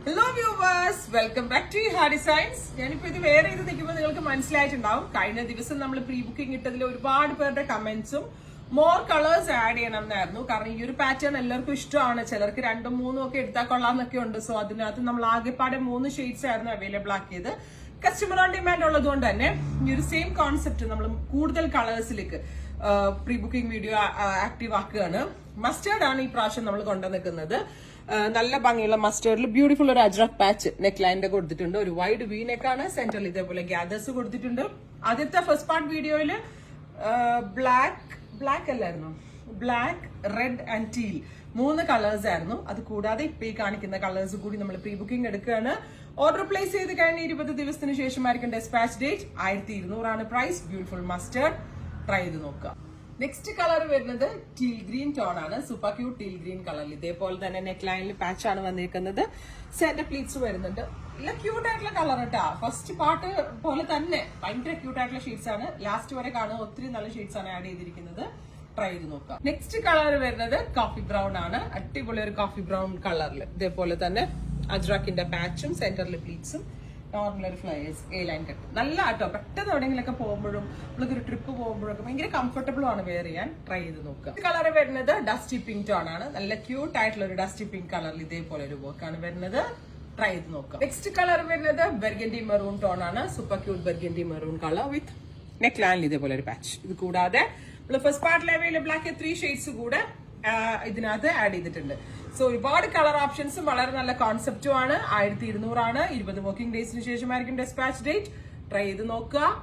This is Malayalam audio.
Hello viewers, welcome back to Ha Designs. ഞാനിപ്പോ ഇത് വേറെ ഇത് നിൽക്കുമ്പോൾ നിങ്ങൾക്ക് മനസ്സിലായിട്ടുണ്ടാവും. കഴിഞ്ഞ ദിവസം നമ്മൾ പ്രീ ബുക്കിംഗ് ഇട്ടതിൽ ഒരുപാട് പേരുടെ കമന്റ്സും മോർ കളേഴ്സ് ആഡ് ചെയ്യണം എന്നായിരുന്നു. കാരണം ഈ ഒരു പാറ്റേൺ എല്ലാവർക്കും ഇഷ്ടമാണ്. ചിലർക്ക് 2ഉം 3ഉം ഒക്കെ എടുത്താൽ കൊള്ളാന്നൊക്കെ ഉണ്ട്. സോ അതിനകത്ത് നമ്മൾ ആകെപ്പാടെ 3 ഷെയ്ഡ്സ് ആയിരുന്നു അവൈലബിൾ ആക്കിയത്. കസ്റ്റമർ ഓൺ ഡിമാൻഡ് ഉള്ളതുകൊണ്ട് തന്നെ ഈ ഒരു സെയിം കോൺസെപ്റ്റ് നമ്മൾ കൂടുതൽ കളേഴ്സിലേക്ക് പ്രീ ബുക്കിംഗ് വീഡിയോ ആക്റ്റീവ് ആക്കുകയാണ്. മസ്റ്റേർഡ് ആണ് ഈ പ്രാവശ്യം നമ്മൾ കൊണ്ടുവന്നിരിക്കുന്നത്. നല്ല ഭംഗിയുള്ള മസ്റ്റേർഡിൽ ബ്യൂട്ടിഫുൾ ഒരു അജ്രക് പാച്ച് നെക്ക് ലൈനിന്റെ കൊടുത്തിട്ടുണ്ട്. ഒരു വൈഡ് വി നെക്കാണ്. സെന്ററിൽ ഇതേപോലെ ഗ്യാദേഴ്സ് കൊടുത്തിട്ടുണ്ട്. ആദ്യത്തെ ഫസ്റ്റ് പാർട്ട് വീഡിയോയില് ബ്ലാക്ക് അല്ലായിരുന്നു, black, red and teal 3 colours ആയിരുന്നു. അത് കൂടാതെ ഇപ്പൊ ഈ കാണിക്കുന്ന കളേഴ്സ് കൂടി നമ്മൾ പ്രീ ബുക്കിംഗ് എടുക്കുകയാണ്. ഓർഡർ പ്ലേസ് ചെയ്ത് കഴിഞ്ഞ 20 ദിവസത്തിന് ശേഷമായിരിക്കും ഡെസ്പാച്ച് ഡേറ്റ്. 1200 ആണ് പ്രൈസ്. ബ്യൂട്ടിഫുൾ മസ്റ്റേർഡ്, ട്രൈ ചെയ്ത് നോക്കുക. നെക്സ്റ്റ് കളർ വരുന്നത് ടീൽ ഗ്രീൻ ടോൺ ആണ്. സൂപ്പർ ക്യൂട്ട് ടീൽ ഗ്രീൻ കളറിൽ ഇതേപോലെ തന്നെ നെക്ക് ലൈനിൽ പാച്ച് ആണ് വന്നിരിക്കുന്നത്. സെന്റർ പ്ലീറ്റ്സ് വരുന്നുണ്ട്. നല്ല ക്യൂട്ട് ആയിട്ടുള്ള കളർ കേട്ടാ. ഫസ്റ്റ് പാർട്ട് പോലെ തന്നെ ഭയങ്കര ക്യൂട്ട് ആയിട്ടുള്ള ഷെയ്ഡ്സ് ആണ്. ലാസ്റ്റ് വരെ കാണുക ഒത്തിരി നല്ല ഷെയ്ഡ്സ് ആണ് ആഡ് ചെയ്തിരിക്കുന്നത്. ട്രൈ ചെയ്ത് നോക്കാം. നെക്സ്റ്റ് കളർ വരുന്നത് കോഫി ബ്രൗൺ ആണ്. അടിപൊളി ഒരു കോഫി ബ്രൗൺ കളറിൽ ഇതേപോലെ തന്നെ അജ്രക്കിന്റെ പാച്ചും സെന്ററിൽ പ്ലീറ്റ്സും നോർമൽ ഒരു ഫ്ലയേഴ്സ് എ ലൈൻ കട്ട്. നല്ല ആട്ടോ. പെട്ടെന്ന് എവിടെയെങ്കിലൊക്കെ പോകുമ്പോഴും നമ്മൾക്ക് ഒരു ട്രിപ്പ് പോകുമ്പോഴൊക്കെ ഭയങ്കര കംഫർട്ടബിൾ ആണ് വെയർ ചെയ്യാൻ. ട്രൈ ചെയ്ത് നോക്കുക. കളർ വരുന്നത് ഡസ്റ്റി പിങ്ക് ടോൺ ആണ്. നല്ല ക്യൂട്ട് ആയിട്ടുള്ള ഒരു ഡസ്റ്റി പിങ്ക് കളറിൽ ഇതേപോലെ ഒരു വർക്കാണ് വരുന്നത്. ട്രൈ ചെയ്ത് നോക്കാം. നെക്സ്റ്റ് കളർ വരുന്നത് ബെർഗൻഡി മെറൂൺ ടോൺ ആണ്. Super cute burgundy maroon colour വിത്ത് നെക്ക് ലൈനിൽ ഇതേപോലെ ഒരു പാച്ച്. ഇത് കൂടാതെ ഫസ്റ്റ് പാർട്ടിൽ അവൈലബിൾ ആക്കിയ 3 ഷെയ്ഡ്സ് കൂടെ ഇതിനകത്ത് ആഡ് ചെയ്തിട്ടുണ്ട്. സോ ഒരുപാട് കളർ ഓപ്ഷൻസും വളരെ നല്ല കോൺസെപ്റ്റും ആണ്. 1200 ആണ്. 20 വർക്കിംഗ് ഡേയ്സിന് ശേഷമായിരിക്കും ഡെസ്പാച്ച് ഡേറ്റ്. ട്രൈ ചെയ്ത് നോക്കുക.